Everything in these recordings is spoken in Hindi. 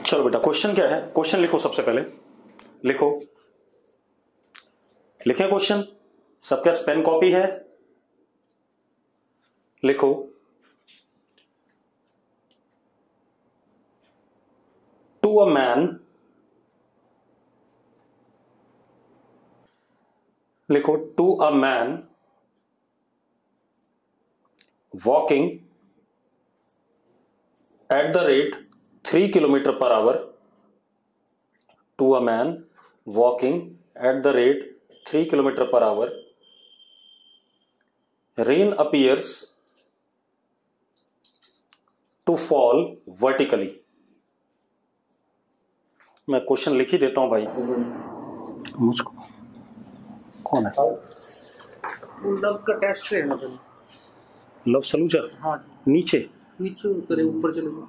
चलो बेटा, क्वेश्चन क्या है? क्वेश्चन लिखो सबसे पहले। लिखो, लिखें क्वेश्चन। सबके पास पेन कॉपी है? लिखो। टू अ मैन, लिखो, to a man walking at the rate 3 kilometre per hour, to a man walking at the rate 3 kilometre per hour, rain appears to fall vertically. मैं क्वेश्चन लिख ही देता हूं भाई। मुझको कौन है? लव का टेस्ट लेना था। लव सलूजा? हाँ नीचे नीचे उतरे ऊपर चले जाओ।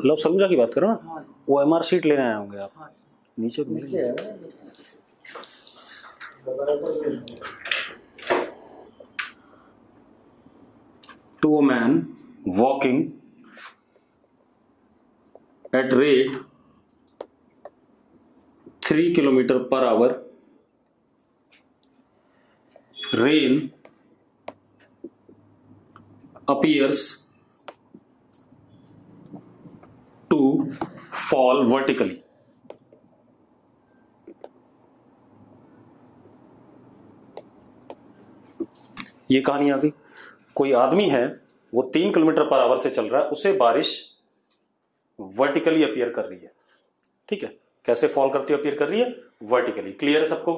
लव सलूजा की बात करो ना? हाँ वो एमआर शीट लेने आए होंगे आप। हाँ नीचे तो मिलेंगे। To a man walking at rate 3 kilometre per hour, rain appears to fall vertically. ये कहानी आ गई। कोई आदमी है, वो 3 किलोमीटर पर आवर से चल रहा है, उसे बारिश वर्टिकली अपीयर कर रही है। ठीक है, कैसे फॉल करती है, अपीयर कर रही है वर्टिकली। क्लियर है सबको?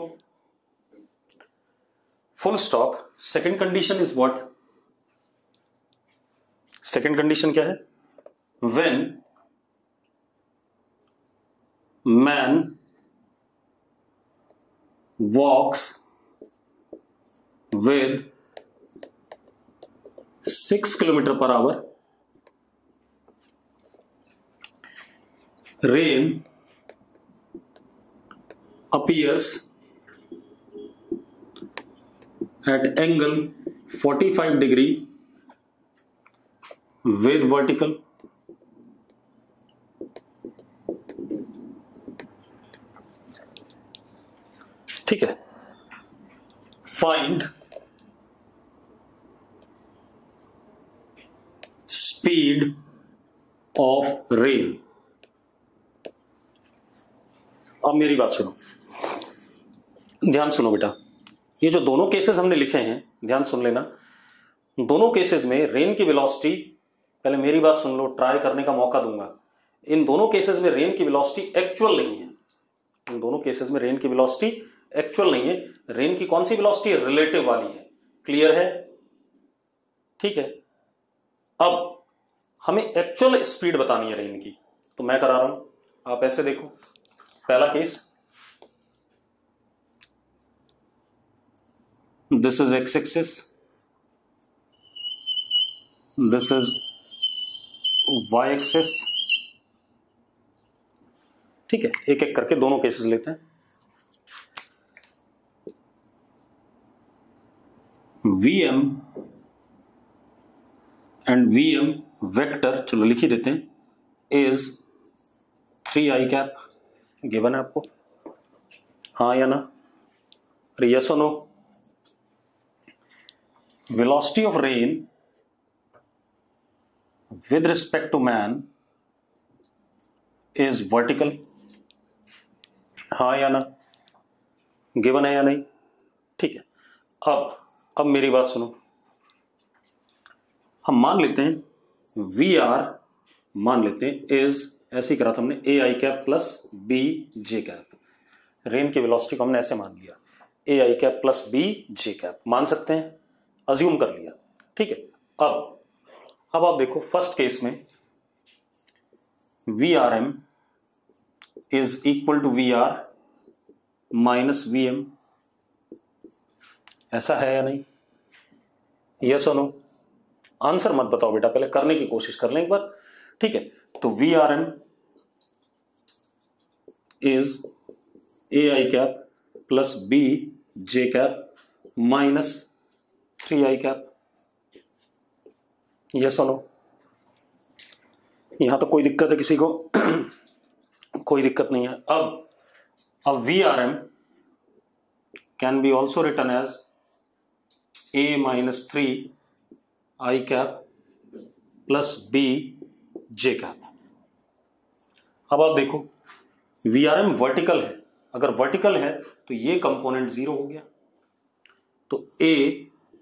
Full stop. Second condition is what? Second condition क्या है? When man walks with 6 kilometre per hour, rain appears at angle 45 degree with vertical, ठीक है। Find speed of rain. अब मेरी बात सुनो, ध्यान सुनो बेटा। ये जो दोनों केसेस हमने लिखे हैं, ध्यान सुन लेना। दोनों केसेस में रेन की वेलोसिटी, पहले मेरी बात सुन लो, ट्राई करने का मौका दूंगा। इन दोनों केसेस में रेन की वेलोसिटी एक्चुअल नहीं है। इन दोनों केसेस में रेन की वेलोसिटी एक्चुअल नहीं है। रेन की कौन सी वेलोसिटी है? रिलेटिव वाली है। क्लियर है? ठीक है। अब हमें एक्चुअल स्पीड बतानी है रेन की, तो मैं करा रहा हूं। आप ऐसे देखो, पहला case, this is x axis, this is Y axis. ठीक है, एक एक करके दोनों केसेस लेते हैं। वीएम एंड वीएम वेक्टर, चलो लिख ही देते हैं, इज 3i कैप। गिवन है आपको, हाँ या ना? अरे यस और no? Velocity of rain with respect to man is vertical, हाँ या ना? गिवन है या नहीं? ठीक है। अब मेरी बात सुनो। हम मान लेते हैं वी आर, मान लेते हैं इज, ऐसे ही करा था हमने, a I cap plus B J cap. Rain की वेलोसिटी को हमने ऐसे मान लिया, a I cap plus B J cap. मान सकते हैं, अज्यूम कर लिया। ठीक है। अब आप देखो, फर्स्ट केस में V R M is equal to V are minus we M. ऐसा है या नहीं? यस और नो? आंसर मत बताओ बेटा, पहले करने की कोशिश कर लें एक बार। ठीक है, तो V R M is A I cap plus B J cap minus 3i cap. Yes और नो? यहां तो कोई दिक्कत है किसी को? कोई दिक्कत नहीं है। अब V R M can be also written as a minus 3 I cap plus B J cap. अब आप देखो वी आर एम वर्टिकल है, अगर वर्टिकल है तो ये कंपोनेंट 0 हो गया, तो a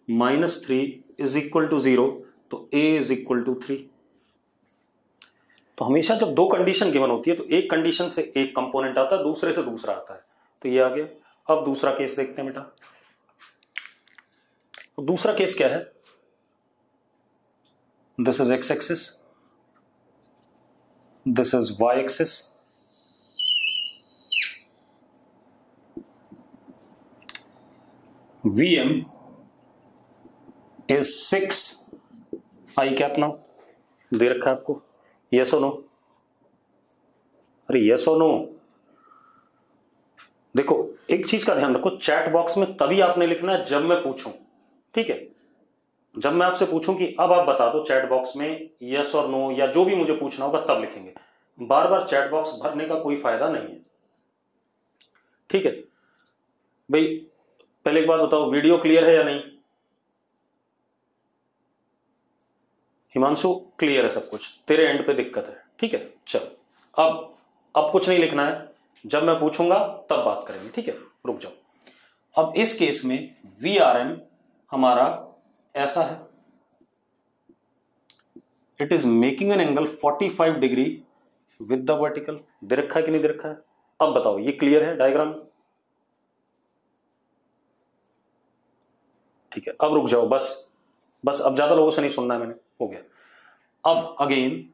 minus 3 is equal to 0, तो a इज इक्वल टू 3। तो हमेशा जब दो कंडीशन गिवन होती है तो एक कंडीशन से एक कंपोनेंट आता है, दूसरे से दूसरा आता है, तो ये आ गया। अब दूसरा केस देखते हैं बेटा। दूसरा केस क्या है? This is x axis, this is Y axis, Vm is 6 I cap now, दे रखा है आपको, यस और नो? अरे यस और नो? देखो एक चीज का ध्यान रखो, चैट बॉक्स में तभी आपने लिखना है जब मैं पूछूं, ठीक है? जब मैं आपसे पूछूं कि अब आप बता दो चैट बॉक्स में यस और नो या जो भी मुझे पूछना होगा तब लिखेंगे। बार बार चैट बॉक्स भरने का कोई फायदा नहीं है, ठीक है भाई? पहले एक बात बताओ, वीडियो क्लियर है या नहीं? हिमांशु क्लियर है सब कुछ, तेरे एंड पे दिक्कत है, ठीक है? चल अब कुछ नहीं लिखना है, जब मैं पूछूंगा तब बात करेंगे, ठीक है? रुक जाओ। अब इस केस में वी आर एम हमारा ऐसा है, it is making an angle 45 degree with the vertical. दे रखा है कि नहीं दे रखा है? अब बताओ ये क्लियर है डायग्राम? ठीक है, अब रुक जाओ, बस अब ज्यादा लोगों से नहीं सुनना है मैंने, हो गया। अब अगेन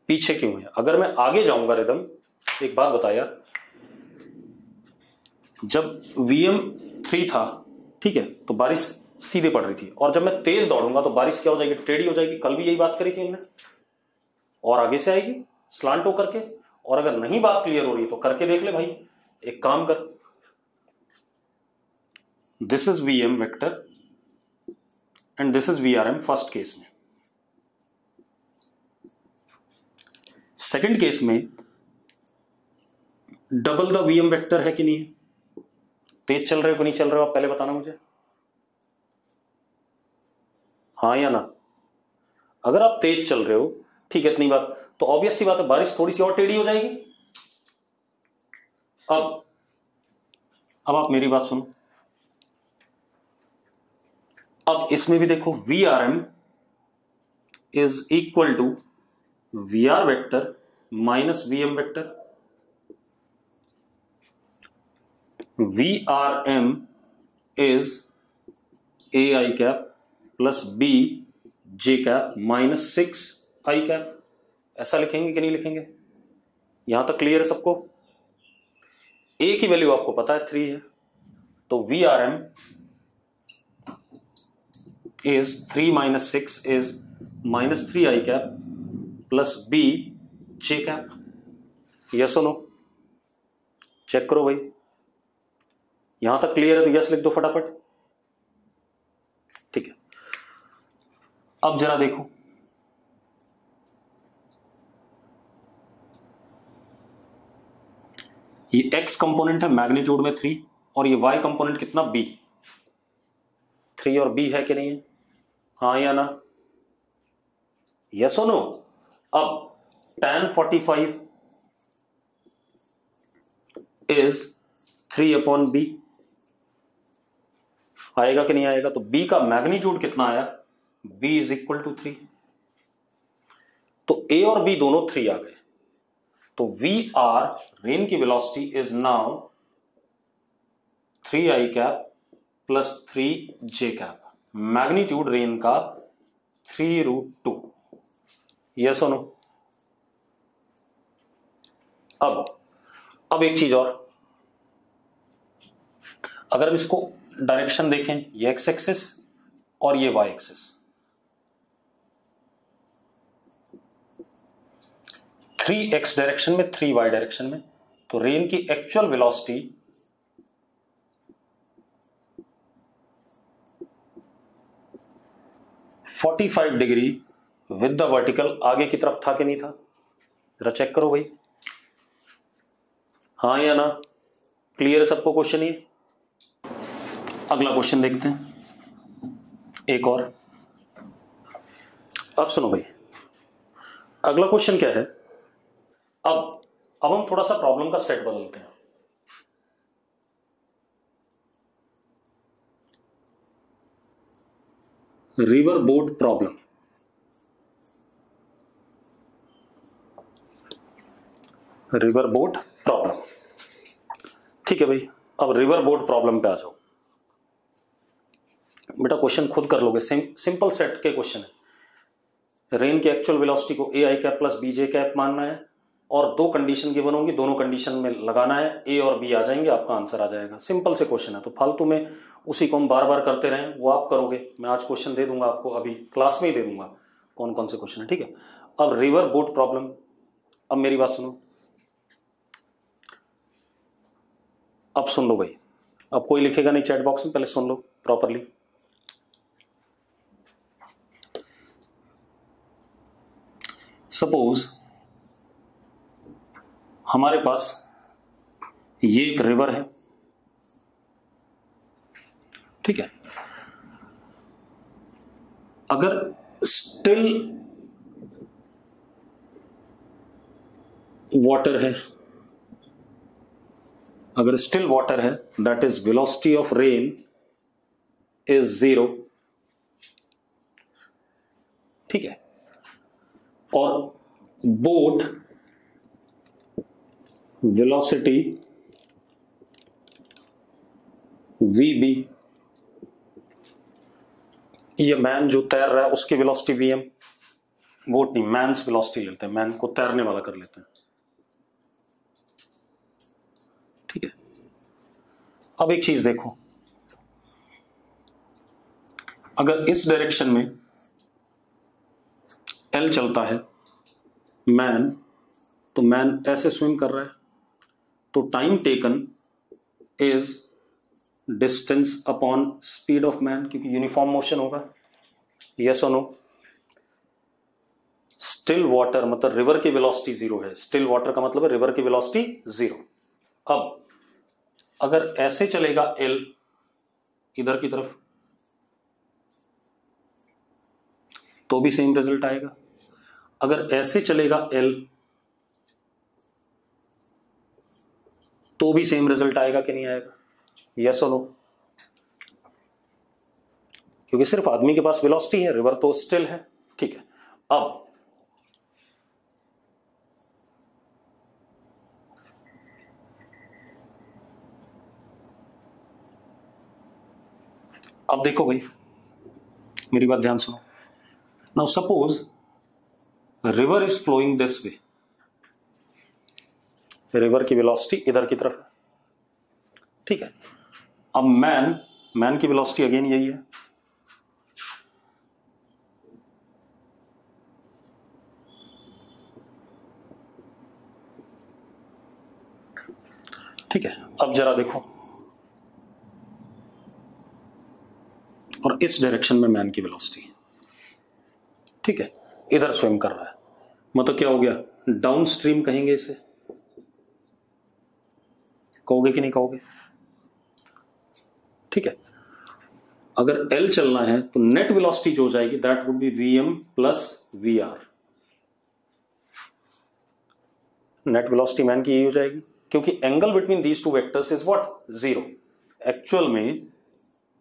पीछे क्यों है? अगर मैं आगे जाऊंगा रिदम, एक बात बताया, जब Vm 3 था, ठीक है, तो बारिश सीधे पड़ रही थी, और जब मैं तेज दौड़ूंगा तो बारिश क्या हो जाएगी? टेढ़ी हो जाएगी। कल भी यही बात करी थी हमने, और आगे से आएगी स्लांट हो करके। और अगर नहीं बात क्लियर हो रही तो करके देख ले भाई, एक काम कर, this is Vm vector and this is Vrm first case में। सेकंड केस में डबल द Vm वेक्टर है कि नहीं है? तेज चल रहे हो कि नहीं चल रहे हो आप पहले बताना मुझे, हाँ या ना? अगर आप तेज चल रहे हो, ठीक है, इतनी बात तो ऑब्वियस सी बात है, बारिश थोड़ी सी और टेढ़ी हो जाएगी। अब आप मेरी बात सुनो, अब इसमें भी देखो Vrm is equal to Vr vector minus Vm vector. Vrm is a I cap plus b j cap minus 6 I cap. ऐसा लिखेंगे कि नहीं लिखेंगे? यहां तक क्लियर है सबको? a की वैल्यू आपको पता है 3 है, तो Vrm is 3 minus 6 is minus 3 I cap plus B J cap। Yes और नो? चेक करो भाई, यहां तक क्लियर है तो यस लिख दो फटाफट, ठीक है? अब जरा देखो, ये x कंपोनेंट है मैग्नीट्यूड में 3, और ये y कंपोनेंट कितना? b। 3 और b है कि नहीं है? हाँ या ना? यस और नो? अब tan 45 इज 3/b आएगा कि नहीं आएगा? तो b का मैग्नीट्यूड कितना आया? b is equal to 3। तो a और b दोनों 3 आ गए, तो Vr रेन की velocity is now 3 I cap plus 3 J cap, magnitude rain का 3√2। यस और नो? अब एक चीज और, अगर हम इसको डायरेक्शन देखें, ये एक्स एक्सिस और ये वाई एक्सिस, 3x डायरेक्शन में 3y डायरेक्शन में, तो रेन की actual velocity (45 degree with the vertical आगे की तरफ था कि नहीं था? जरा चेक करो भाई, हाँ या ना, क्लियर है सबको क्वेश्चन ये? अगला क्वेश्चन देखते हैं एक और। अब सुनो भाई, अगला क्वेश्चन क्या है, अब हम थोड़ा सा प्रॉब्लम का सेट बदलते हैं। River boat problem, river boat problem, ठीक है भाई। अब रिवर बोट प्रॉब्लम पे आ जाओ बेटा, क्वेश्चन खुद कर लोगे, सिंपल सेट के क्वेश्चन है। रेन की एक्चुअल वेलोसिटी को a I cap plus B J cap मानना है और दो कंडीशन गिवन होंगी, दोनों कंडीशन में लगाना है, ए और बी आ जाएंगे, आपका आंसर आ जाएगा। सिंपल से क्वेश्चन है, तो फालतू में उसी को हम बार बार करते रहें वो आप करोगे। मैं आज क्वेश्चन दे दूंगा आपको, अभी क्लास में ही दे दूंगा कौन कौन से क्वेश्चन है, ठीक है। अब रिवर बोट प्रॉब्लम, अब मेरी बात सुनो, अब सुन लो भाई, अब कोई लिखेगा नहीं चैट बॉक्स में, पहले सुन लो प्रॉपरली। सपोज हमारे पास ये एक रिवर है, ठीक है। अगर स्टिल वाटर है, अगर स्टिल वाटर है, that is velocity of rain is 0, ठीक है। और बोट वेलोसिटी वीबी, ये मैन जो तैर रहा है उसकी वेलोसिटी वीएम, बोट नहीं मैन्स वेलोसिटी लेते हैं, मैन को तैरने वाला कर लेते हैं, ठीक है। अब एक चीज देखो, अगर इस डायरेक्शन में एल चलता है मैन, तो मैन ऐसे स्विम कर रहा है, तो time taken is distance upon speed of man, क्योंकि यूनिफॉर्म मोशन होगा। यस और नो? स्टिल वाटर मतलब रिवर की वेलोसिटी 0 है, स्टिल वाटर का मतलब है रिवर की वेलोसिटी 0। अब अगर ऐसे चलेगा एल इधर की तरफ तो भी सेम रिजल्ट आएगा, अगर ऐसे चलेगा एल तो भी सेम रिजल्ट आएगा कि नहीं आएगा? यस और नो? क्योंकि सिर्फ आदमी के पास वेलोसिटी है, रिवर तो स्टिल है, ठीक है। अब देखो भाई, मेरी बात ध्यान सुनो। Now suppose river is flowing this way, river की वेलोसिटी इधर की तरफ है, ठीक है। अब मैन की वेलोसिटी अगेन यही है, ठीक है। अब जरा देखो, और इस डायरेक्शन में मैन की वेलोसिटी, ठीक है, इधर स्विम कर रहा है, मतलब क्या हो गया, डाउन स्ट्रीम कहेंगे इसे, कहोगे कि नहीं कहोगे? ठीक है। अगर एल चलना है तो नेट वेलोसिटी जो हो जाएगी that would be VM plus VR, net velocity man की यही हो जाएगी, क्योंकि angle between these two vectors is what? 0। Actual में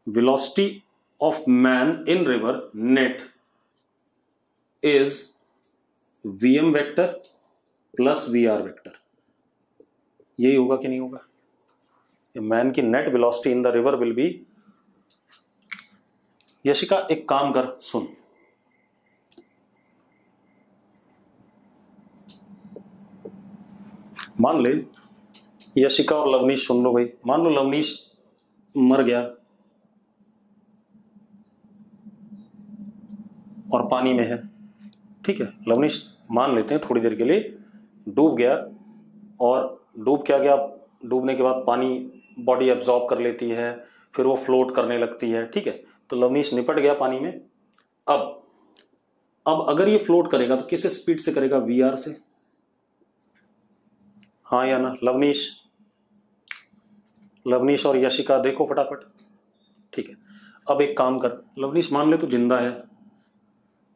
velocity of man in river net is VM vector plus VR vector, यही होगा कि नहीं होगा? मैन की net velocity in the river will be, Yashika एक काम कर, सुन, मान ले यशिका और लवनीश सुन लो भाई, मान लो लवनीश मर गया और पानी में है, ठीक है। लवनीश मान लेते हैं थोड़ी देर के लिए डूब गया, और डूब क्या गया, डूबने के बाद पानी बॉडी एब्जॉर्ब कर लेती है, फिर वो फ्लोट करने लगती है, ठीक है। तो लवनीश निपट गया पानी में। अब अगर ये फ्लोट करेगा तो किस स्पीड से करेगा? वीआर से। हाँ या ना? लवनीश, लवनीश और यशिका देखो फटाफट। ठीक है, अब एक काम कर लवनीश, मान ले तू जिंदा है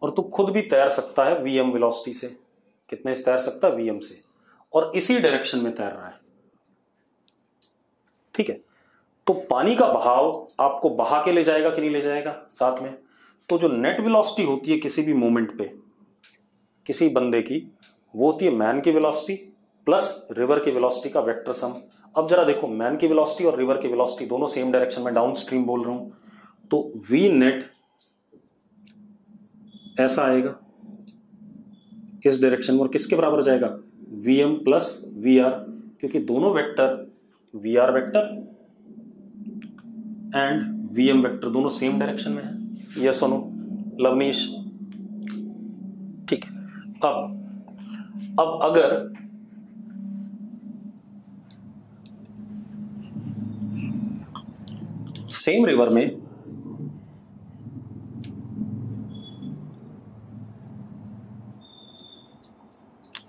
और तू खुद भी तैर सकता है वीएम वेलोसिटी से। कितने से तैर सकता है? वीएम से, और इसी डायरेक्शन में तैर रहा है। ठीक है, तो पानी का बहाव आपको बहा के ले जाएगा कि नहीं ले जाएगा साथ में? तो जो नेट वेलोसिटी होती है किसी भी मोमेंट पे किसी बंदे की, वो होती है मैन की वेलोसिटी प्लस रिवर की वेलोसिटी का वेक्टर सम। अब जरा देखो, मैन की वेलोसिटी और रिवर की वेलोसिटी दोनों सेम डायरेक्शन में डाउन स्ट्रीम बोल रहा हूं, तो वी नेट ऐसा आएगा इस डायरेक्शन में, और किसके बराबर जाएगा? वीएम प्लस वी आर, क्योंकि दोनों vector V are vector and VM vector दोनों सेम डायरेक्शन में है। यस और नो लवनीश? ठीक है, अब अगर सेम रिवर में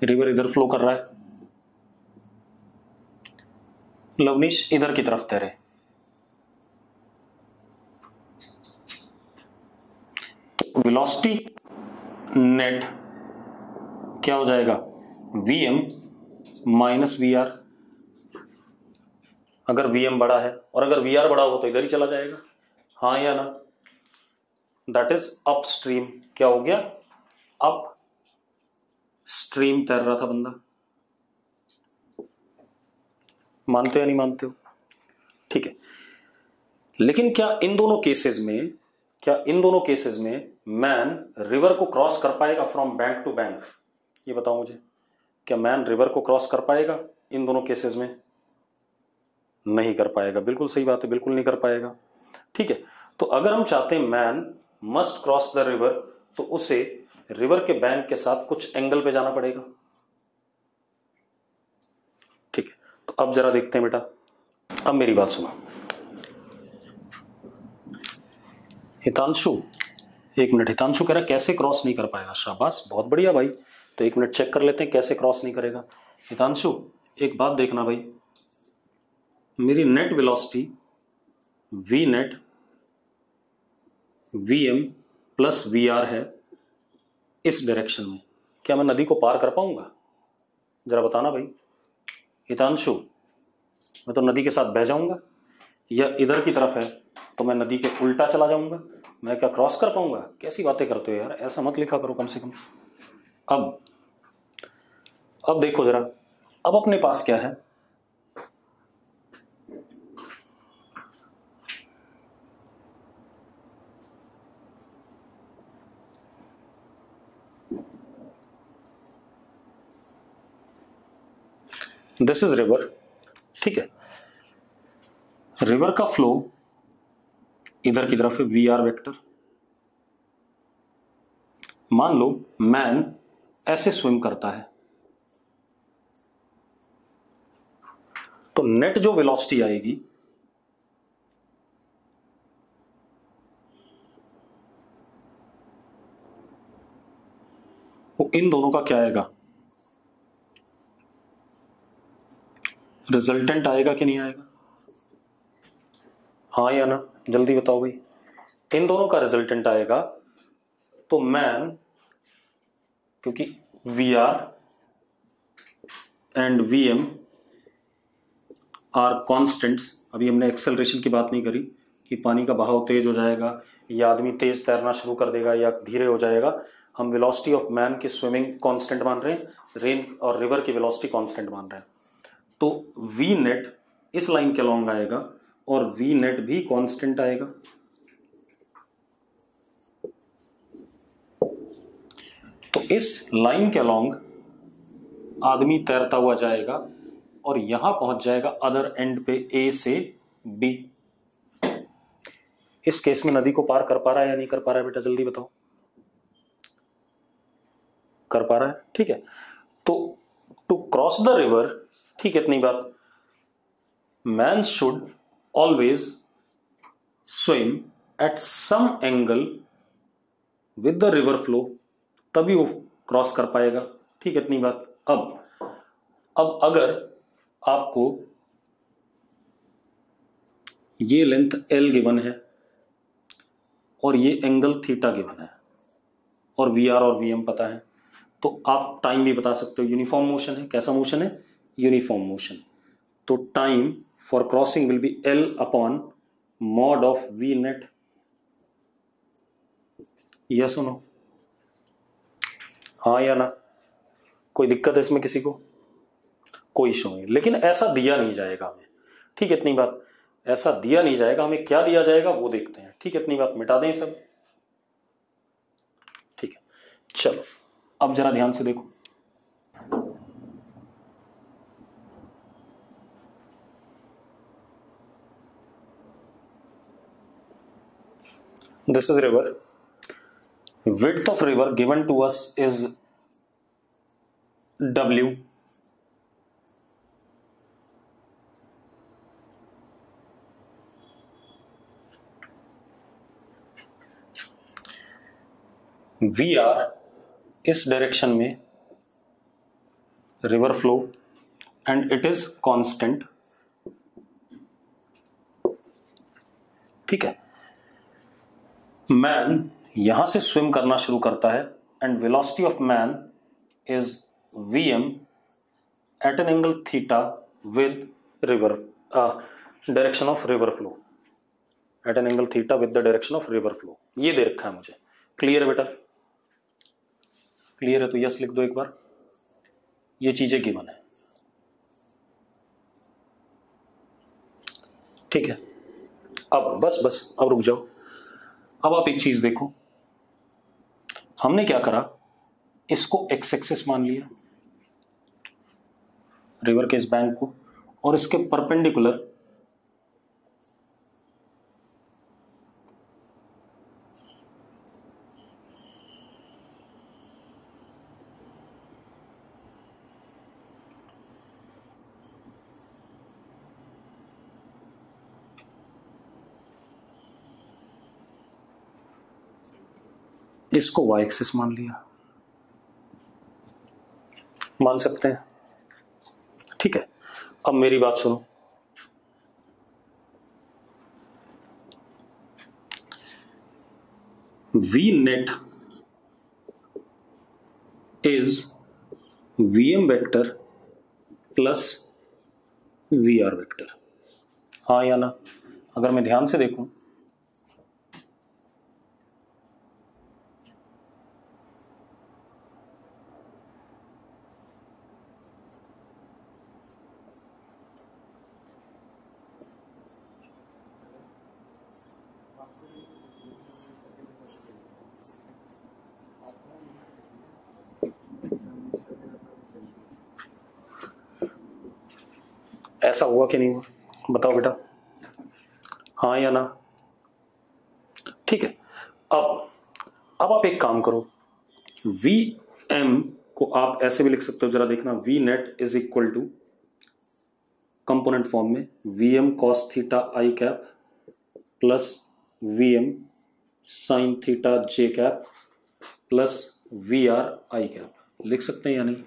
रिवर इधर फ्लो कर रहा है, लवनीश इधर की तरफ तैरे, तो वेलोसिटी नेट क्या हो जाएगा? VM minus we R. अगर वीएम बड़ा है और अगर वी आर बड़ा हो तो इधर ही चला जाएगा। हाँ या ना? That is up stream. क्या हो गया? अप स्ट्रीम तैर रहा था बंदा। मानते हो या नहीं मानते हो? ठीक है, लेकिन क्या इन दोनों केसेस में मैन रिवर को क्रॉस कर पाएगा फ्रॉम बैंक टू बैंक? ये बताओ मुझे, क्या मैन रिवर को क्रॉस कर पाएगा इन दोनों केसेस में? नहीं कर पाएगा। बिल्कुल सही बात है, बिल्कुल नहीं कर पाएगा। ठीक है, तो अगर हम चाहते हैं man must cross the river, तो उसे रिवर के बैंक के साथ कुछ एंगल पे जाना पड़ेगा। ठीक है, तो अब जरा देखते हैं बेटा, अब मेरी बात सुनो। हितांशु, एक मिनट। हितांशु कह रहा कैसे क्रॉस नहीं कर पाएगा? शाबाश, बहुत बढ़िया भाई। तो एक मिनट चेक कर लेते हैं कैसे क्रॉस नहीं करेगा। हितांशु एक बात देखना भाई, मेरी net velocity V net V M plus we R है इस डायरेक्शन में, क्या मैं नदी को पार कर पाऊंगा? जरा बताना भाई। हितांशु, मैं तो नदी के साथ बह जाऊंगा, या इधर की तरफ है तो मैं नदी के उल्टा चला जाऊंगा, मैं क्या क्रॉस कर पाऊंगा? कैसी बातें करते हो यार, ऐसा मत लिखा करो कम से कम। अब देखो जरा, अब अपने पास क्या है? This is river. ठीक है, रिवर का फ्लो इधर की तरफ है वी आर वेक्टर। मान लो मैन ऐसे स्विम करता है, तो नेट जो वेलोसिटी आएगी वो इन दोनों का क्या आएगा? रिजल्टेंट आएगा कि नहीं आएगा? हाँ या ना? जल्दी बताओ भाई। इन दोनों का रिजल्टेंट आएगा, तो मैन, क्योंकि V R and V M are constants, अभी हमने एक्सेलरेशन की बात नहीं करी कि पानी का बहाव तेज हो जाएगा या आदमी तेज तैरना शुरू कर देगा या धीरे हो जाएगा। हम वेलोसिटी ऑफ मैन की स्विमिंग कांस्टेंट मान रहे हैं, रेन और रिवर की वेलोसिटी कांस्टेंट मान रहे हैं। तो वी नेट इस लाइन के अलॉन्ग आएगा और वी नेट भी कांस्टेंट आएगा। तो इस लाइन के अलॉन्ग आदमी तैरता हुआ जाएगा और यहां पहुंच जाएगा अदर एंड पे, ए से बी। इस केस में नदी को पार कर पा रहा है या नहीं कर पा रहा है बेटा? जल्दी बताओ। कर पा रहा है। ठीक है, तो टू क्रॉस द रिवर, ठीक है, इतनी बात, man should always swim at some angle with the river flow, तभी वो क्रॉस कर पाएगा। ठीक है, इतनी बात। अब अब अगर आपको ये लेंथ L गिवन है और ये एंगल थीटा गिवन है और VR और VM पता है, तो आप टाइम भी बता सकते हो। यूनिफॉर्म मोशन है, कैसा मोशन है? Uniform motion. तो time for crossing will be L upon mod of V net. Yes और नो? हाँ या ना? कोई दिक्कत है इसमें किसी को? कोई इशू नहीं, लेकिन ऐसा दिया नहीं जाएगा हमें। ठीक है, इतनी बात, ऐसा दिया नहीं जाएगा। हमें क्या दिया जाएगा वो देखते हैं। ठीक है, इतनी बात मिटा दें सब। ठीक है, चलो अब जरा ध्यान से देखो। This is river. Width of river given to us is W. VR इस डायरेक्शन में river flow and it is constant. ठीक है, मैन यहां से स्विम करना शुरू करता है and velocity of man is Vm at an angle theta with river direction of river flow, at an angle theta with the direction of river flow. ये दे रखा है मुझे। क्लियर है बेटा? क्लियर है तो यस लिख दो एक बार। ये चीजें गिवन है। ठीक है, अब बस अब रुक जाओ। अब आप एक चीज देखो, हमने क्या करा, इसको एक्स एक्सिस मान लिया रिवर के इस बैंक को, और इसके परपेंडिकुलर इसको वाई एक्सिस मान लिया। मान सकते हैं? ठीक है, अब मेरी बात सुनो। V net is Vm vector plus VR vector. हाँ या ना? अगर मैं ध्यान से देखूं, ऐसा हुआ कि नहीं हुआ? बताओ बेटा, हाँ या ना? ठीक है, अब आप एक काम करो, Vm को आप ऐसे भी लिख सकते हो, जरा देखना। V net is equal to component form में Vm cos थीटा आई cap plus Vm sine theta जे कैप प्लस VR आई कैप। लिख सकते हैं या नहीं?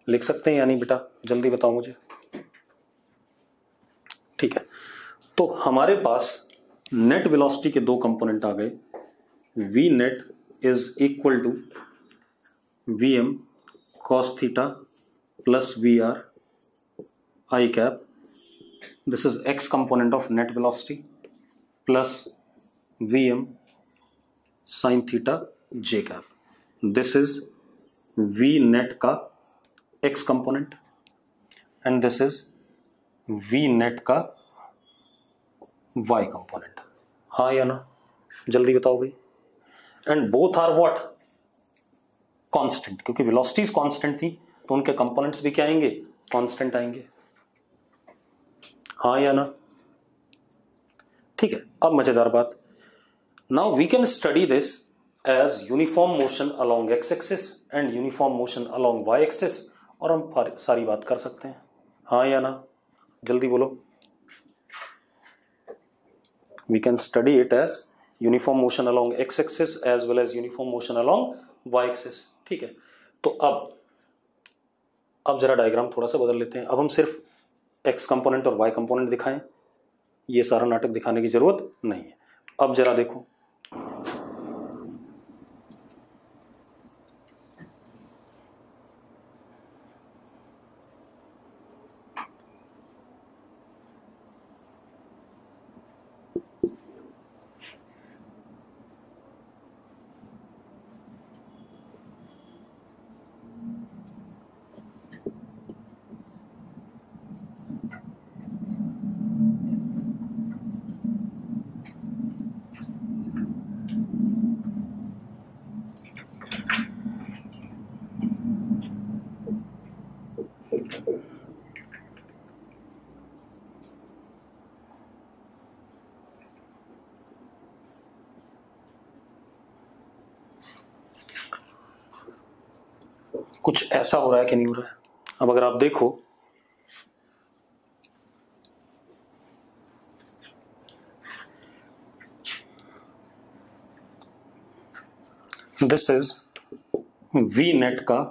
लिख सकते हैं या नहीं बेटा? जल्दी बताओ मुझे। ठीक है, तो हमारे पास नेट वेलोसिटी के दो कंपोनेंट आ गए। V net is equal to Vm cos theta plus VR I cap, this is x component of net velocity, plus Vm sine theta J cap, this is V net का x component and this is V net का y कंपोनेंट। हाँ या ना? जल्दी बताओ भाई। And both are what? Constant, क्योंकि वेलोसिटीज कांस्टेंट थी तो उनके कंपोनेंट्स भी क्या आएंगे? कांस्टेंट आएंगे। हाँ या ना? ठीक है, अब मजेदार बात, now we can study this as uniform motion along x axis and uniform motion along y axis, और हम सारी बात कर सकते हैं। हाँ या ना? जल्दी बोलो। We can study it as uniform motion along x axis as well as uniform motion along y axis। ठीक है, तो अब जरा डायग्राम थोड़ा सा बदल लेते हैं। अब हम सिर्फ एक्स कंपोनेंट और वाई कंपोनेंट दिखाएं, ये सारा नाटक दिखाने की जरूरत नहीं है। अब जरा देखो, कुछ ऐसा हो रहा है कि नहीं हो रहा है। अब अगर आप देखो, दिस इज वी नेट का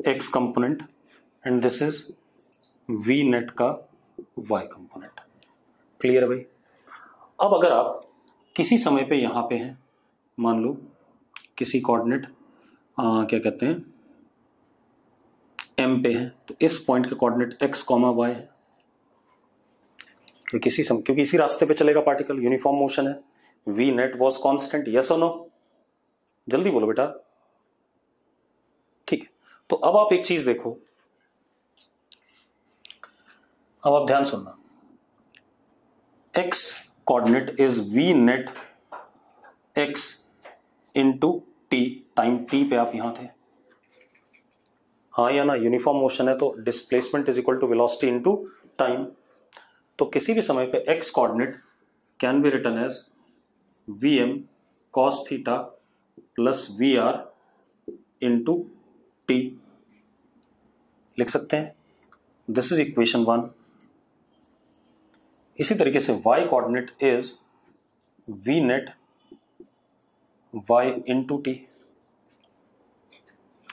x component and this is V net का वाई कंपोनेंट। क्लियर है भाई? अब अगर आप किसी समय पे यहां पे हैं, मान लो किसी कोऑर्डिनेट क्या कहते हैं m पे है, तो इस पॉइंट के कोऑर्डिनेट x, y है। तो किसी समय, क्योंकि इसी रास्ते पे चलेगा पार्टिकल, यूनिफॉर्म मोशन है, v net was constant, yes और नो? जल्दी बोलो बेटा। ठीक है, तो अब आप एक चीज देखो, अब आप ध्यान सुनना। x coordinate is v net x into t, time t पे आप यहां थे, हाँ या ना? यूनिफॉर्म मोशन है तो displacement is equal to velocity into time. तो किसी भी समय पे x coordinate can be written as vm cos theta plus vr into t, लिख सकते हैं। This is equation 1। इसी तरीके से y coordinate is v net y into t,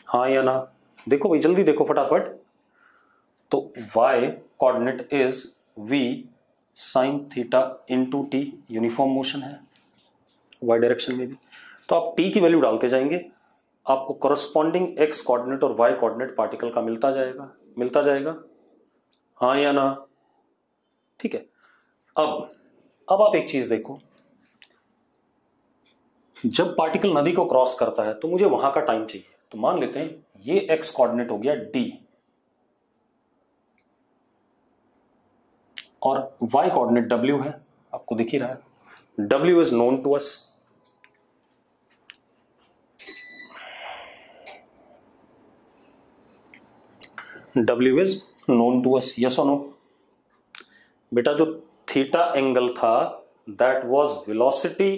हाँ या ना? देखो भाई, जल्दी देखो फटाफट। तो y coordinate is v sign theta into T, uniform motion है y डायरेक्शन में भी। तो आप t की वैल्यू डालते जाएंगे, आपको करस्पॉन्डिंग x कोऑर्डिनेट और y कोऑर्डिनेट पार्टिकल का मिलता जाएगा, हाँ या ना? ठीक है। अब आप एक चीज देखो, जब पार्टिकल नदी को क्रॉस करता है तो मुझे वहां का टाइम चाहिए। तो मान लेते हैं ये x कोऑर्डिनेट हो गया d और y कोऑर्डिनेट w है, आपको दिख ही रहा है। w is known to us, w is known to us, yes और नो? बेटा जो थीटा एंगल था that was velocity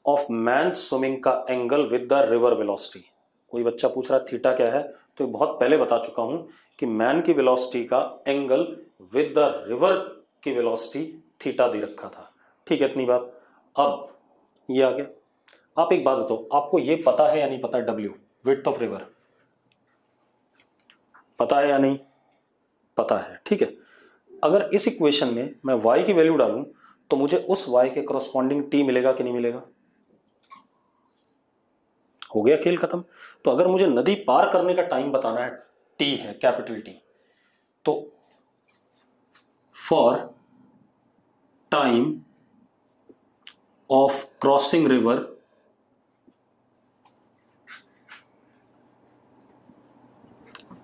of man swimming का angle with the river velocity. कोई बच्चा पूछ रहा थीटा क्या है, तो बहुत पहले बता चुका हूं कि मैन की वेलोसिटी का एंगल विद द रिवर की वेलोसिटी थीटा दे रखा था। ठीक है, इतनी बात। अब ये आ गया। आप एक बात बताओ, आपको ये पता है या नहीं पता? डब्ल्यू विड्थ ऑफ रिवर पता है या नहीं? पता है। ठीक है, अगर इस इक्वेशन में मैं y की वैल्यू डालूं तो मुझे उस y के करस्पॉन्डिंग t मिलेगा कि नहीं मिलेगा? हो गया खेल खत्म। तो अगर मुझे नदी पार करने का टाइम बताना है, t है, कैपिटल T, तो for time of crossing river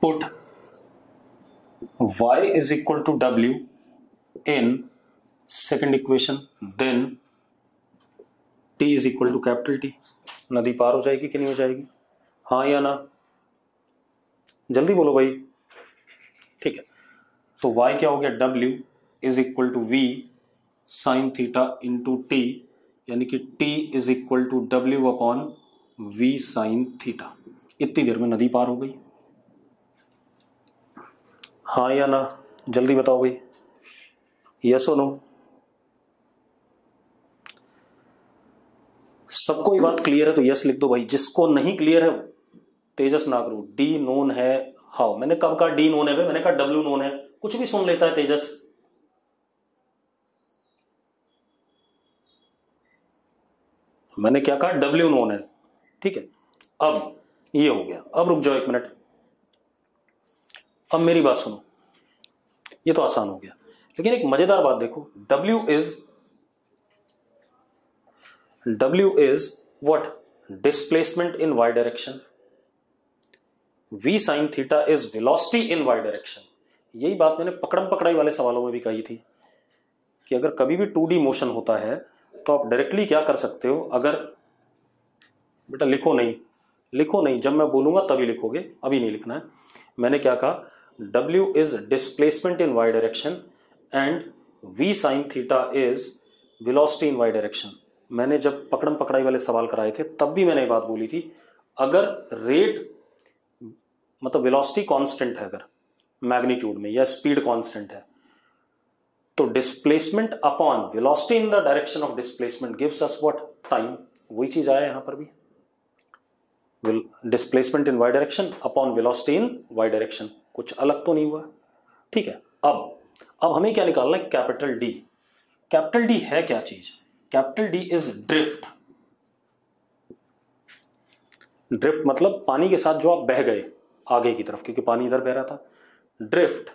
put y is equal to w in second equation, then t is equal to capital T। नदी पार हो जाएगी कि नहीं हो जाएगी? हाँ या ना? जल्दी बोलो भाई। ठीक है, तो y क्या हो गया? w is equal to v sin theta into t, यानी कि t is equal to w upon v sin theta. इतनी देर में नदी पार हो गई, हाँ या ना? जल्दी बताओ भाई, यस और नो? सबको ये बात क्लियर है तो यस लिख दो भाई। जिसको नहीं क्लियर है तेजस नागरू, डी नोन है, हाउ, मैंने कब कहा डी नोन है भाई, मैंने कहा डब्ल्यू नोन है, कुछ भी सुन लेता है तेजस। मैंने क्या कहा, डब्ल्यू नोन है, ठीक है। अब ये हो गया, अब रुक जाओ 1 मिनट, अब मेरी बात सुनो, ये तो आसान हो गया, लेकिन एक मजेदार बात देखो, W is what? Displacement in y direction. V sin theta is velocity in y direction. यही बात मैंने पकड़म पकड़ाई वाले सवालों में भी कही थी कि अगर कभी भी 2D मोशन होता है तो आप डायरेक्टली क्या कर सकते हो, अगर बेटा लिखो नहीं, जब मैं बोलूंगा तभी लिखोगे, अभी नहीं लिखना है। मैंने क्या कहा, W is displacement in y direction and V sin theta is velocity in y direction। मैंने जब पकड़म पकड़ाई वाले सवाल कराए थे तब भी मैंने ये बात बोली थी, अगर रेट मतलब वेलोसिटी कांस्टेंट है, अगर मैग्नीट्यूड में, या स्पीड कांस्टेंट है, तो displacement upon velocity in the direction of displacement gives us what? Time. वही चीज आया यहां पर भी, displacement in y direction upon velocity in y direction, कुछ अलग तो नहीं हुआ, ठीक है। अब हमें क्या निकालना है, कैपिटल डी। कैपिटल डी है क्या चीज? Capital D is drift. Drift मतलब पानी के साथ जो आप बह गए आगे की तरफ, क्योंकि पानी इधर बह रहा था। Drift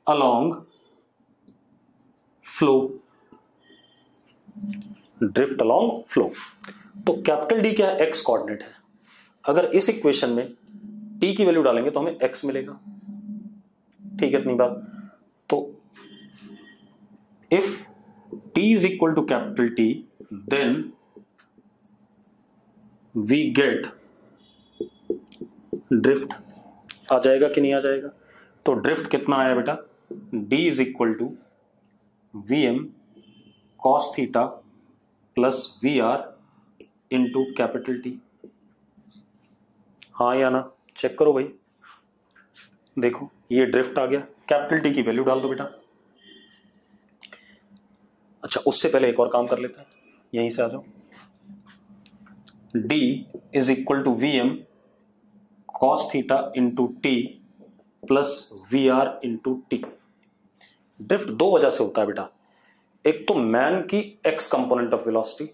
along flow, drift along flow. तो कैपिटल डी क्या है? एक्स कोऑर्डिनेट है। अगर इस इक्वेशन में टी की वैल्यू डालेंगे तो हमें एक्स मिलेगा, ठीक है, इतनी बात। तो if t is equal to capital T, then we get drift। आ जाएगा कि नहीं आ जाएगा? तो ड्रिफ्ट कितना आया बेटा? d is equal to vm cos theta plus vr into capital T। हाँ या ना, चेक करो भाई, देखो ये ड्रिफ्ट आ गया, कैपिटल T की वैल्यू डाल दो बेटा। अच्छा, उससे पहले एक और काम कर लेते हैं, यहीं से आ जाओ। d is equal to v m cos theta into t plus we are into t. Drift दो वजह से होता है बेटा, एक तो मैन की एक्स कंपोनेंट ऑफ वेलोसिटी,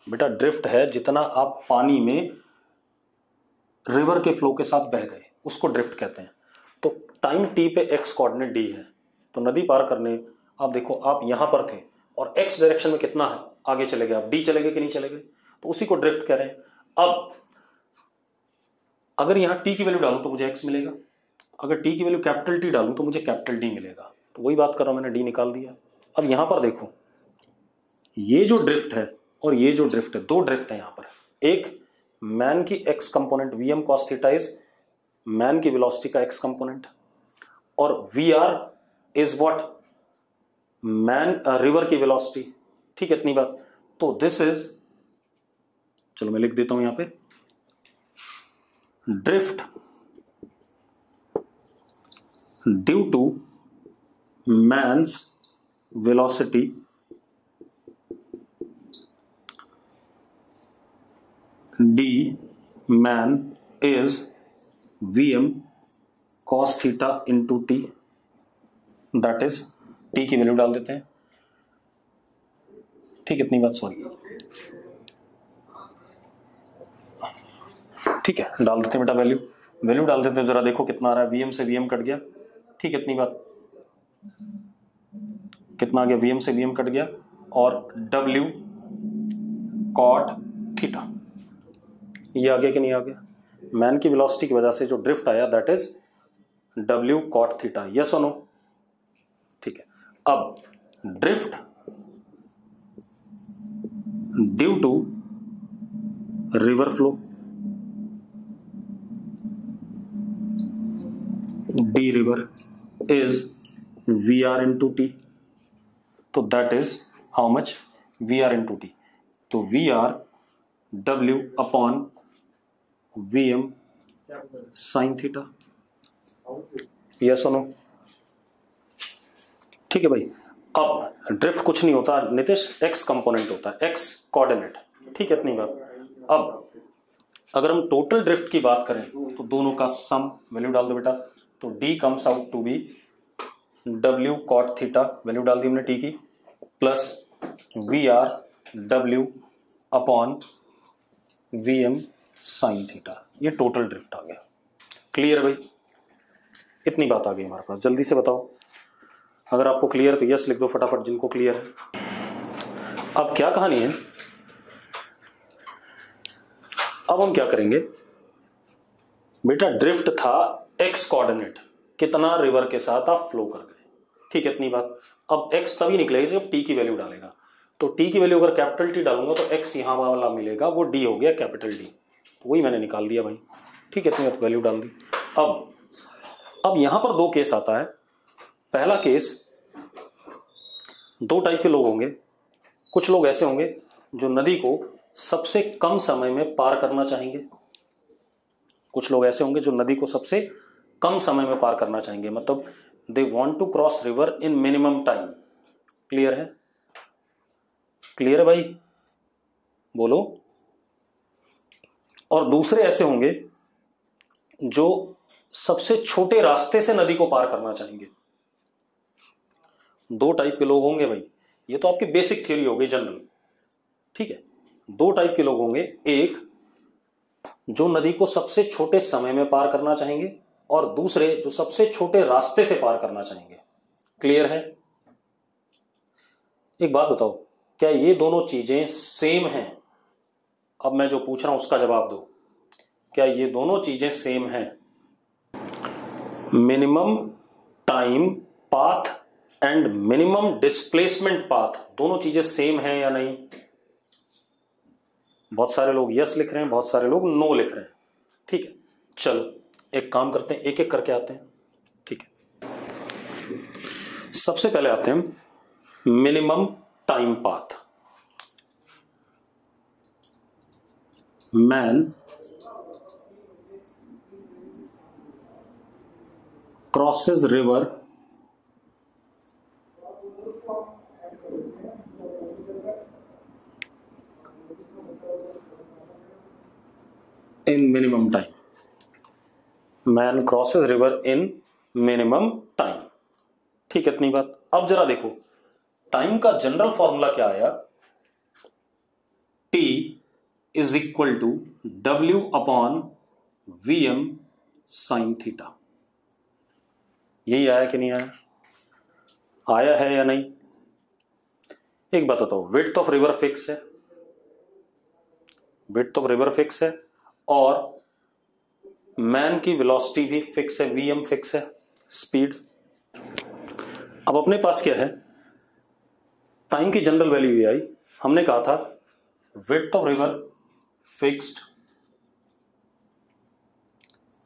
बेटा ड्रिफ्ट है जितना आप पानी में रिवर के फ्लो के साथ बह गए, उसको ड्रिफ्ट कहते हैं। तो टाइम टी पे एक्स कोऑर्डिनेट डी है, तो नदी पार करने आप देखो, आप यहां पर थे और एक्स डायरेक्शन में कितना है आगे चले गए, आप डी चले गए कि नहीं चले गए, तो उसी को ड्रिफ्ट कह रहे हैं। अब अगर यहां टी की वैल्यू डालूं तो मुझे एक्स मिलेगा, अगर टी की वैल्यू कैपिटल टी डालूं तो मुझे कैपिटल डी मिलेगा। तो वही बात कर रहा हूं, मैंने डी निकाल दिया। अब यहां पर देखो, ये जो ड्रिफ्ट है और ये जो ड्रिफ्ट है, दो ड्रिफ्ट है यहां पर। एक मैन की x component v m cos theta is man की वेलोसिटी का एक्स कंपोनेंट, और v r is what? Man river की वेलोसिटी, ठीक है, इतनी बात। तो दिस इज, चलो मैं लिख देता हूं यहां पे, drift due to man's velocity d man is Vm cos theta into T, that is t की वैल्यू डाल देते हैं, ठीक है, इतनी बात, सॉरी, ठीक है, डाल देते हैं बेटा, वैल्यू डाल देते हैं, जरा देखो कितना आ रहा है। Vm से Vm कट गया, ठीक है, इतनी बात, कितना आ गया? Vm से Vm कट गया, और W cot थीटा, ये आ गया कि नहीं आ गया? मैन की वेलोसिटी की वजह से जो ड्रिफ्ट आया that is W cot theta, yes और नो? ठीक है। अब drift due to river flow the river is we are into T, तो that is how much? V are into T. तो V R W upon Vm sine theta, yes और नो? ठीक है भाई। अब ड्रिफ्ट कुछ नहीं होता नितिश, एक्स कंपोनेंट होता है, एक्स कोऑर्डिनेट, ठीक है, इतनी बात। अब अगर हम टोटल ड्रिफ्ट की बात करें तो दोनों का सम वैल्यू डाल दो बेटा, तो d comes out to be w cot theta, value डाल दी हमने t की, plus vr w upon vm sine theta. ये टोटल ड्रिफ्ट आ गया। क्लियर भाई? इतनी बात आ गई हमारे पास। जल्दी से बताओ, अगर आपको क्लियर तो यस लिख दो फटाफट जिनको क्लियर है। अब क्या कहानी है, अब हम क्या करेंगे बेटा, ड्रिफ्ट था x कोऑर्डिनेट, कितना रिवर के साथ आप फ्लो कर गए, ठीक है इतनी बात। अब x तभी निकलेगा जब t की वैल्यू डालेगा, तो t की वैल्यू अगर कैपिटल T डालूंगा तो x यहां वाला मिलेगा, वो d हो गया कैपिटल D, तो वही मैंने निकाल दिया भाई, ठीक है इतनी बात, वैल्यू डाल दी। अब यहां पर दो केस आता है। पहला केस, दो टाइप के लोग होंगे, कुछ लोग ऐसे होंगे जो नदी को सबसे कम समय में पार करना चाहेंगे, कुछ लोग ऐसे होंगे जो नदी को सबसे कम समय में पार करना चाहेंगे, मतलब they want to cross river in minimum time. Clear है? क्लियर है भाई? बोलो। और दूसरे ऐसे होंगे जो सबसे छोटे रास्ते से नदी को पार करना चाहेंगे। दो टाइप के लोग होंगे भाई, ये तो आपकी बेसिक थ्योरी हो गई जनरल, ठीक है। दो टाइप के लोग होंगे, एक जो नदी को सबसे छोटे समय में पार करना चाहेंगे और दूसरे जो सबसे छोटे रास्ते से पार करना चाहेंगे। क्लियर है? एक बात बताओ, क्या ये दोनों चीजें सेम हैं? अब मैं जो पूछ रहा हूं उसका जवाब दो, क्या ये दोनों चीजें सेम हैं? Minimum time path and minimum displacement path, दोनों चीजें सेम हैं या नहीं? बहुत सारे लोग यस लिख रहे हैं, बहुत सारे लोग नो लिख रहे हैं, ठीक है। चलो एक काम करते हैं, एक एक करके आते हैं, ठीक है। सबसे पहले आते हैं minimum time path. Man crosses river in minimum time. Man crosses river in minimum time. ठीक है इतनी बात। अब जरा देखो, टाइम का जनरल फॉर्मूला क्या आया? T is equal to W upon VM sine theta. यही आया कि नहीं आया? आया है या नहीं? एक बात बताओ, विड्थ ऑफ रिवर फिक्स है, विड्थ ऑफ रिवर फिक्स है, और मैन की वेलोसिटी भी फिक्स है, वीएम फिक्स है, स्पीड। अब अपने पास क्या है? टाइम की जनरल वैल्यू ये आई, हमने कहा था width of river fixed,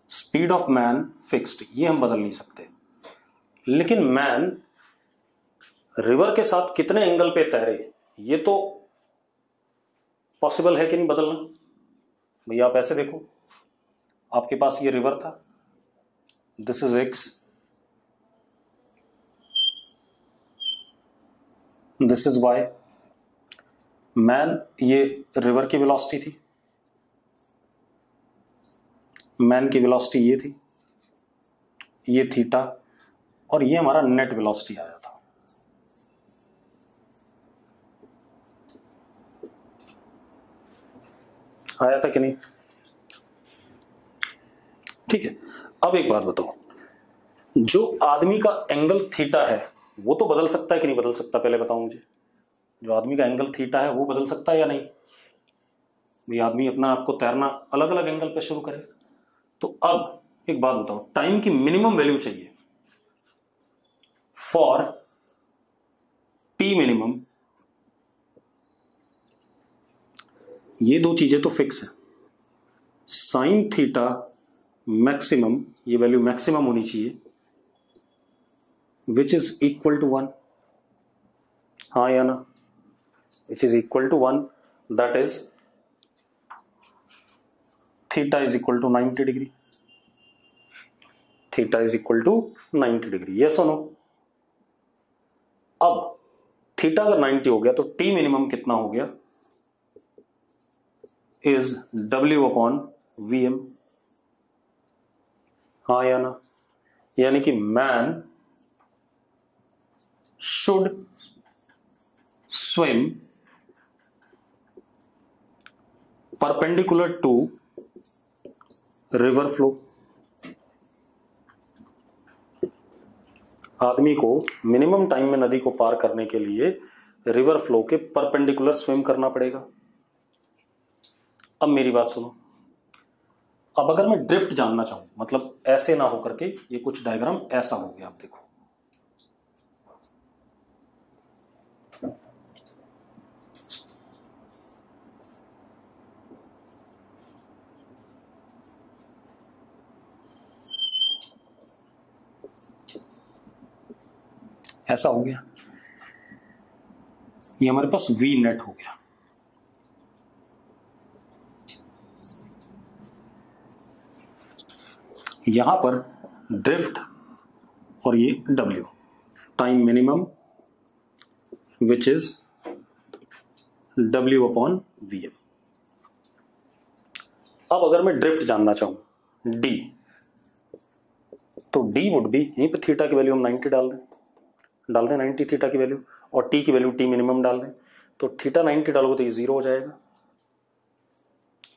speed of man fixed, ये हम बदल नहीं सकते। लेकिन मैन रिवर के साथ कितने एंगल पे तैरे, ये तो पॉसिबल है कि नहीं बदलना? भैया आप ऐसे देखो, आपके पास ये रिवर था, this is x, this is y. Man, ये रिवर की वेलोसिटी थी, मैन की वेलोसिटी ये थी, ये थीटा, और ये हमारा नेट वेलोसिटी आया था। आया था कि नहीं? ठीक है। अब एक बात बताओ, जो आदमी का एंगल थीटा है वो तो बदल सकता है कि नहीं बदल सकता? पहले बताओ मुझे, जो आदमी का एंगल थीटा है वो बदल सकता है या नहीं? भाई आदमी अपना आपको तैरना अलग अलग एंगल पे शुरू करे। तो अब एक बात बताओ, टाइम की मिनिमम वैल्यू चाहिए फॉर टी मिनिमम। ये दो चीजें तो फिक्स है, साइन थीटा मैक्सिमम, ये वैल्यू मैक्सिमम होनी चाहिए, विच इज इक्वल टू 1, हाँ या ना? Which is equal to 1, that is theta is equal to 90 degree, theta is equal to 90 degree, yes और नो? अब थीटा अगर 90 हो गया तो टी मिनिमम कितना हो गया? Is W/VM। हाँ या ना? यानी कि man should swim perpendicular to river flow. आदमी को मिनिमम टाइम में नदी को पार करने के लिए रिवर फ्लो के परपेंडिकुलर स्विम करना पड़ेगा। अब मेरी बात सुनो, अब अगर मैं ड्रिफ्ट जानना चाहूं, मतलब ऐसे ना होकर के ये कुछ डायग्राम ऐसा हो गया, आप देखो ऐसा हो गया, ये हमारे पास वी नेट हो गया। यहां पर ड्रिफ्ट और ये W, time minimum which is W/VM। अब अगर मैं ड्रिफ्ट जानना चाहूं D, तो D वुड बी, यहीं पे थीटा की वैल्यू हम 90 डाल दें 90 थीटा की वैल्यू, और T की वैल्यू T मिनिमम डाल दें, तो थीटा 90 डालोगे तो ये 0 हो जाएगा।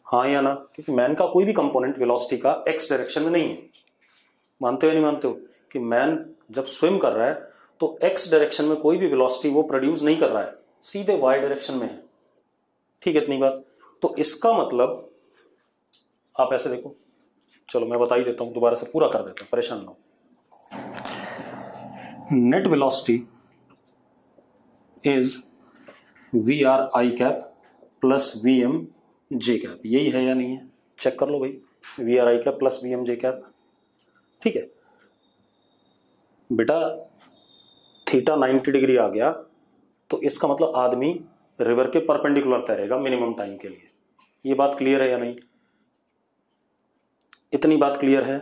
हाँ या ना? क्योंकि मैन का कोई भी कंपोनेंट वेलोसिटी का एक्स डायरेक्शन में नहीं है। मानते हो या नहीं मानते हो कि मैन जब स्विम कर रहा है तो एक्स डायरेक्शन में कोई भी वेलोसिटी वो प्रोड्यूस नहीं कर रहा है, सीधे वाई डायरेक्शन में है। ठीक है, इतनी बात। तो इसका मतलब आप ऐसे देखो, चलो मैं बता ही देता हूं, दोबारा से पूरा कर देता हूं, परेशान ना हो। Net velocity is VRI cap plus VMJ cap. यही है या नहीं है? चेक कर लो भाई, VRI cap plus VMJ cap. ठीक है बेटा, थीटा 90 डिग्री आ गया तो इसका मतलब आदमी रिवर के परपेंडिकुलर तैरेगा मिनिमम टाइम के लिए। ये बात क्लियर है या नहीं? इतनी बात क्लियर है?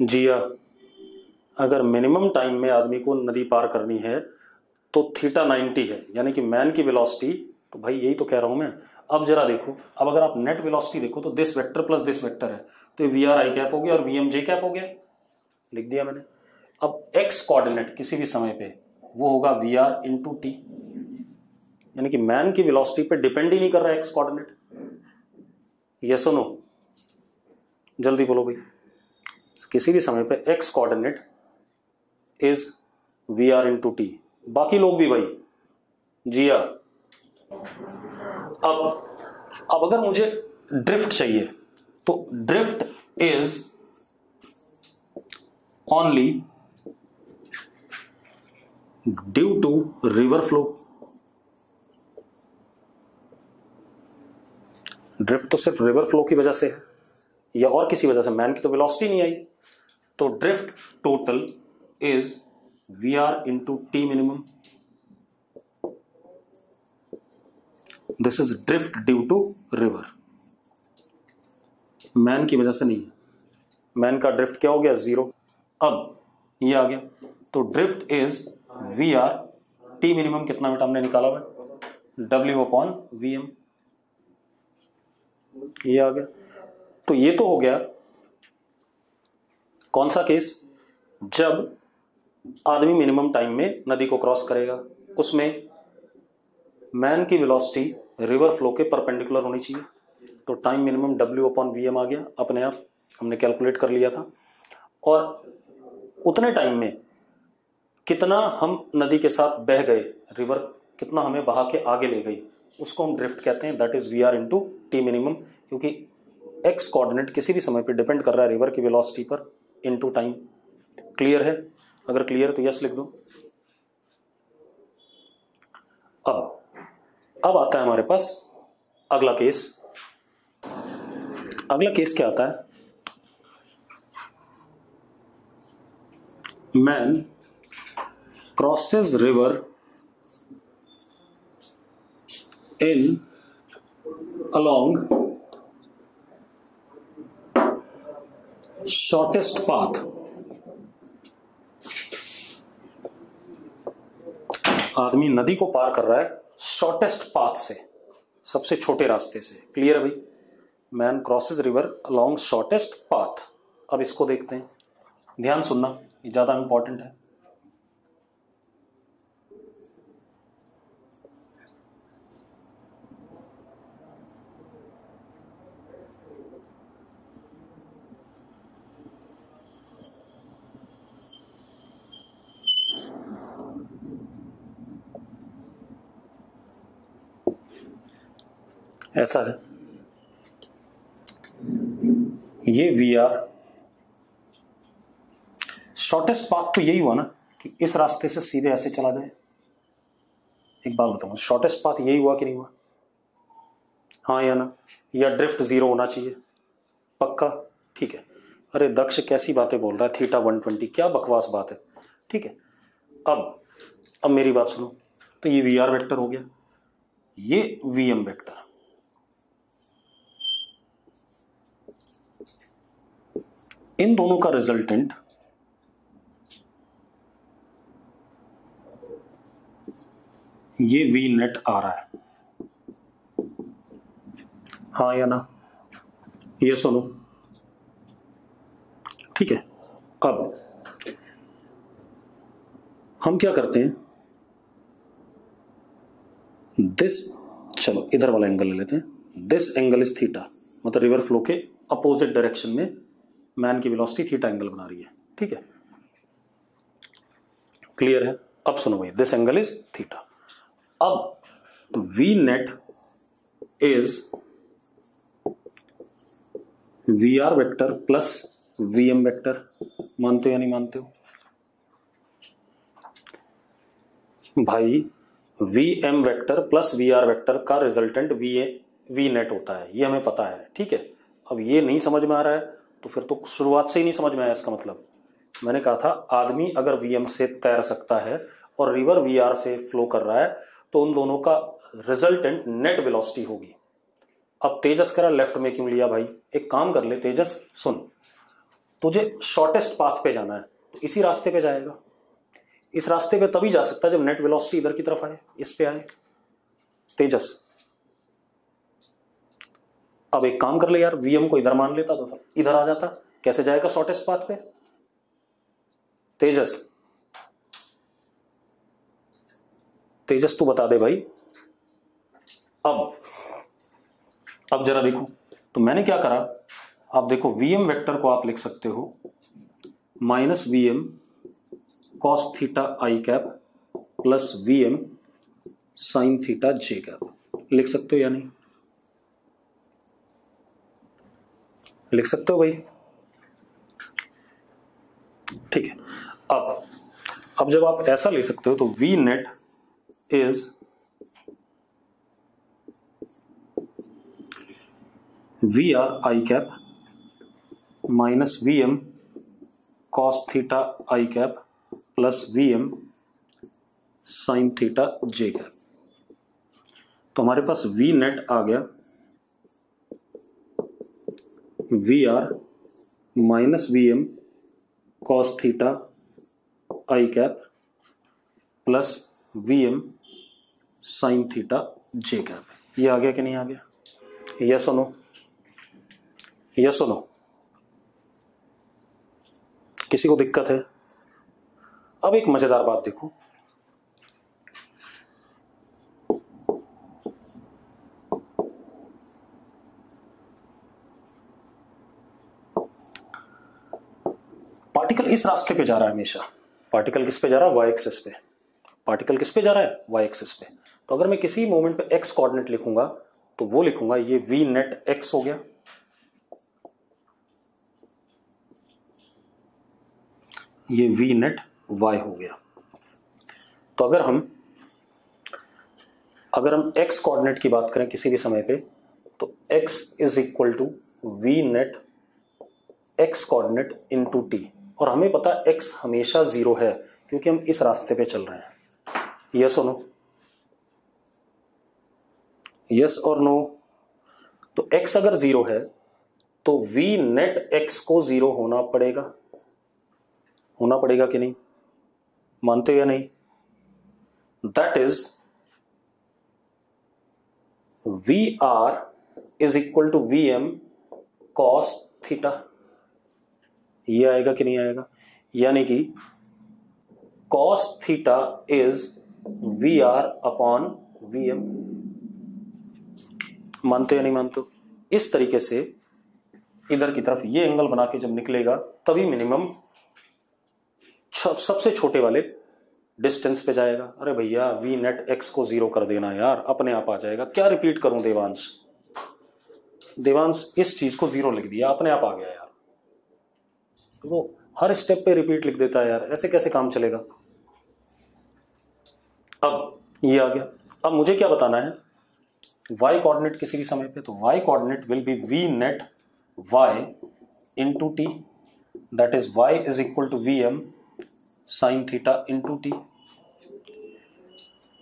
जी हाँ, अगर मिनिमम टाइम में आदमी को नदी पार करनी है तो थीटा 90 है, यानी कि मैन की वेलोसिटी, तो भाई यही तो कह रहा हूं मैं। अब जरा देखो, अब अगर आप नेट वेलोसिटी देखो तो this vector plus this vector है, तो VRI कैप हो गया और VMJ कैप हो गया, लिख दिया मैंने। अब एक्स कोऑर्डिनेट किसी भी समय पे वो होगा VR इंटू टी, यानी कि मैन की वेलोसिटी पे डिपेंड ही नहीं कर रहा है एक्स कोऑर्डिनेट। यस और नो? जल्दी बोलो भाई। किसी भी समय पे x coordinate is VR into T, बाकी लोग भी भाई। जी हाँ। अब अगर मुझे ड्रिफ्ट चाहिए तो drift is only due to river flow. Drift तो सिर्फ रिवर फ्लो की वजह से है या और किसी वजह से, मैन की तो वेलोसिटी नहीं आई। तो drift total is VR into t minimum. This is drift due to river, man की वजह से नहीं है। मैन का ड्रिफ्ट क्या हो गया? 0। अब ये आ गया, तो drift is VR, T minimum कितना बेटा हमने निकाला हुआ? W/VM। ये आ गया। तो ये तो हो गया कौन सा केस? जब आदमी मिनिमम टाइम में नदी को क्रॉस करेगा, उसमें मैन की वेलोसिटी रिवर फ्लो के परपेंडिकुलर होनी चाहिए। तो टाइम मिनिमम W/VM आ गया अपने आप, हमने कैलकुलेट कर लिया था। और उतने टाइम में कितना हम नदी के साथ बह गए, रिवर कितना हमें बहा के आगे ले गई, उसको हम ड्रिफ्ट कहते हैं। That is VR into t minimum, क्योंकि एक्स कोऑर्डिनेट किसी भी समय पे डिपेंड कर रहा है रिवर की वेलोसिटी पर इंटू टाइम। क्लियर है? अगर क्लियर है तो यस लिख दो। अब आता है हमारे पास अगला केस। अगला केस क्या आता है? Man crosses river in along shortest path। आदमी नदी को पार कर रहा है शॉर्टेस्ट पाथ से। सबसे छोटे रास्ते से। क्लियर है भाई? Man crosses river along shortest path. अब इसको देखते हैं, ध्यान सुनना, ये ज्यादा इंपॉर्टेंट है। ऐसा है, ये वी आर शॉर्टेस्ट पाथ तो यही हुआ ना कि इस रास्ते से सीधे ऐसे चला जाए। एक बात बताऊं, शॉर्टेस्ट पाथ यही हुआ कि नहीं हुआ? हाँ या ना? या ड्रिफ्ट 0 होना चाहिए? पक्का? ठीक है। अरे दक्ष कैसी बातें बोल रहा है, थीटा 120, क्या बकवास बात है। ठीक है, अब मेरी बात सुनो। तो ये वी आर वेक्टर हो गया, ये वी एम वेक्टर। इन दोनों का रिजल्टेंट ये वी नेट आ रहा है। हाँ या ना? ये सुनो, ठीक है। अब हम क्या करते हैं, दिस, चलो इधर वाला एंगल ले लेते हैं। दिस एंगल इज थीटा, मतलब रिवर फ्लो के अपोजिट डायरेक्शन में मैन की वेलोसिटी थीटा एंगल बना रही है। ठीक है, क्लियर है? अब सुनो भाई, दिस एंगल इज थीटा। अब v net is we are vector plus v m vector. मानते हो या नहीं मानते हो भाई? V m vector plus we are vector का रिजल्टेंट वी नेट होता है, ये हमें पता है। ठीक है, अब ये नहीं समझ में आ रहा है तो फिर तो शुरुआत से ही नहीं समझ में आया। इसका मतलब मैंने कहा था, आदमी अगर वी एम से तैर सकता है और रिवर वी आर से फ्लो कर रहा है तो उन दोनों का रिजल्टेंट नेट वेलोसिटी होगी। अब तेजस कह रहा लेफ्ट में क्यों लिया भाई? एक काम कर ले तेजस, सुन, तुझे शॉर्टेस्ट पाथ पे जाना है तो इसी रास्ते पे जाएगा। इस रास्ते पे तभी जा सकता है जब नेट वेलोसिटी इधर की तरफ आए, इस पे आए। तेजस अब एक काम कर ले यार, वीएम को इधर मान लेता तो फिर इधर आ जाता। कैसे जाएगा शॉर्टेस्ट पाथ पे? तेजस, तेजस तू बता दे भाई। अब जरा देखो, तो मैंने क्या करा, आप देखो वीएम वेक्टर को आप लिख सकते हो माइनस वीएम कॉस थीटा आई cap plus VM sine theta जे कैप। लिख सकते हो या नहीं? लिख सकते हो भाई? ठीक है। अब जब आप ऐसा ले सकते हो तो v net is we r i cap minus we m cos theta I cap plus v m sine theta J cap. तो हमारे पास वी नेट आ गया v are minus we m cos theta I cap plus v m sine theta J cap. ये आ गया कि नहीं आ गया? यस और नो? यस और नो? किसी को दिक्कत है? अब एक मजेदार बात देखो, पार्टिकल इस रास्ते पे जा रहा है हमेशा। पार्टिकल किस पे जा रहा है? वाई एक्सिस पे। पार्टिकल किस पे जा रहा है? वाई एक्सिस पे। तो अगर मैं किसी मोमेंट पे एक्स कोऑर्डिनेट लिखूंगा तो वो लिखूंगा ये वी नेट एक्स हो गया, ये वी नेट वाई हो गया। तो अगर हम एक्स कोऑर्डिनेट की बात करें किसी भी समय पे तो x is equal to v net x coordinate into t. और हमें पता है x हमेशा 0 है क्योंकि हम इस रास्ते पे चल रहे हैं। यस और नो? यस और नो? तो x अगर 0 है तो वी नेट x को 0 होना पड़ेगा। होना पड़ेगा कि नहीं? मानते हो या नहीं? That is we r is equal to v m cos theta. ये आएगा कि नहीं आएगा? यानी कि cos theta is we r upon v m. मानते या नहीं मानते? इस तरीके से इधर की तरफ ये एंगल बना के जब निकलेगा तभी मिनिमम सबसे छोटे वाले डिस्टेंस पे जाएगा। अरे भैया वी नेट एक्स को 0 कर देना यार, अपने आप आ जाएगा। क्या रिपीट करूं देवांश? देवांश इस चीज को 0 लिख दिया, अपने आप आ गया यार। वो हर स्टेप पे रिपीट लिख देता है यार, ऐसे कैसे काम चलेगा? अब ये आ गया। अब मुझे क्या बताना है? y कोऑर्डिनेट किसी भी समय पे, तो y coordinate will be v net y into T, that is y is equal to v m sine theta into t.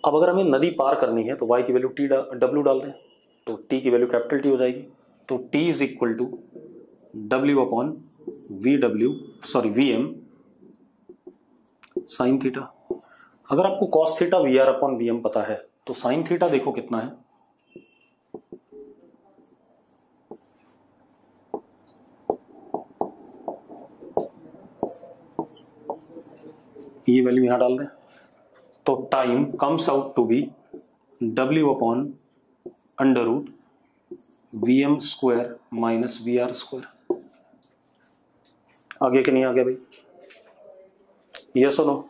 अब अगर हमें नदी पार करनी है तो y की वैल्यू टी डब्ल्यू डाल दें, तो t की वैल्यू कैपिटल T हो जाएगी। तो t is equal to w upon v m sine theta. अगर आपको cos theta v r upon v m पता है तो साइन थीटा देखो कितना है, ये वैल्यू यहां डाल दें तो time comes out to be w upon under root v m square minus we r square. आगे कि नहीं आगे भाई? यस और नो?